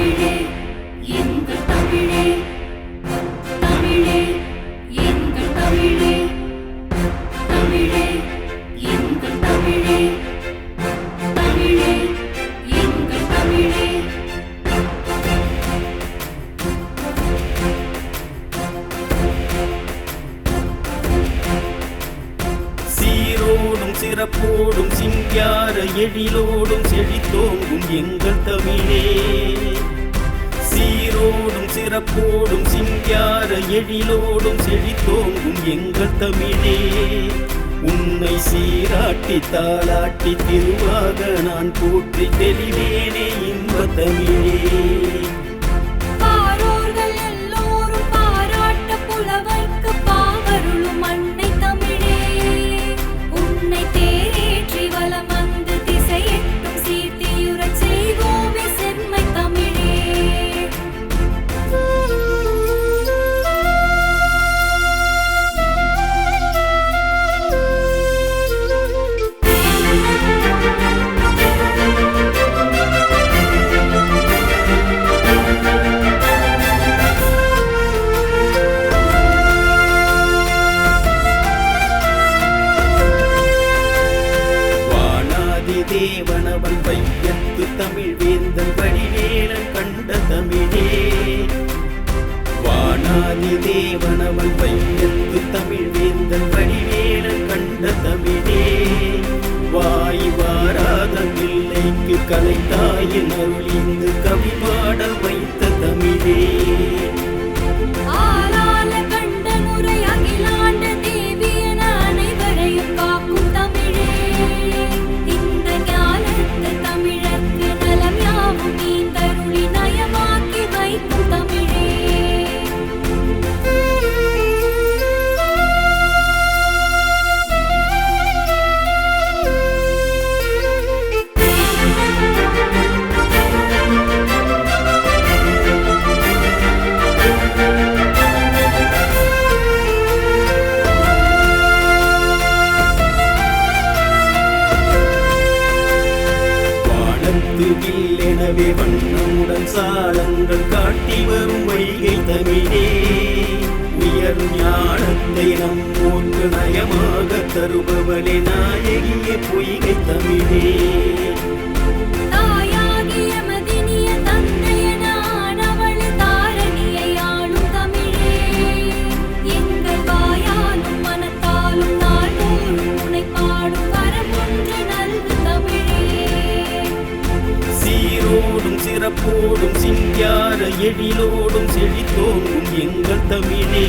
தமிழே எங்கள் தமிழே, தமிழே எங்கள் தமிழே, தமிழே எங்கள் தமிழே, தமிழே எங்கள் தமிழே. சீரோடும் சிறப்போடும் சிங்கார எழிலோடும் செழித்தோங்கும் எங்கள் தமிழே. சீரோடும் சிறப்போடும் சிங்கார எழிலோடும் செழித்தோங்கும் எங்கள் தமிழே. உன்னை சீராட்டி தாளாட்டி திருவாக நான் போற்றி தெளிவேனே இன்ப தமிழே. தேவனவன் பையத்து தமிழ் வேந்தன் வடிவேலன் கண்ட தமிழே. வானாதி தேவனவன் பையத்து தமிழ் வேந்தன் வடிவேலன் கண்ட தமிழே. வாய் வாராத பிள்ளைக்கு கலைத்தாயின் அருளிந்து கவி பாட வைத்த தமிழே. எனவே வண்ணமுடன் சாலங்கள் காட்டி வரும் வைகை தமிழே. உயர் ஞானத்தை நம்மோன்று நயமாக தருபவளே நாயகிய பொய்கை தமிழே. சீரோடும் சிறப்போடும் சிங்கார எழிலோடும் செழித்தோங்கும் எங்கள் தமிழே.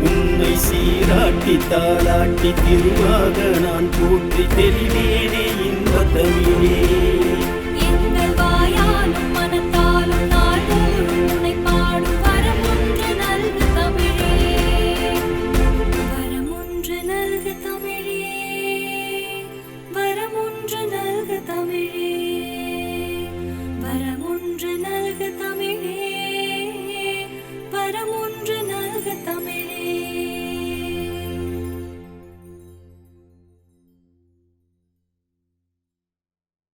உன்னை சீராட்டி தாளாட்டி திருவாக நான் போற்றி தெளிவேனே இன்ப தமிழே.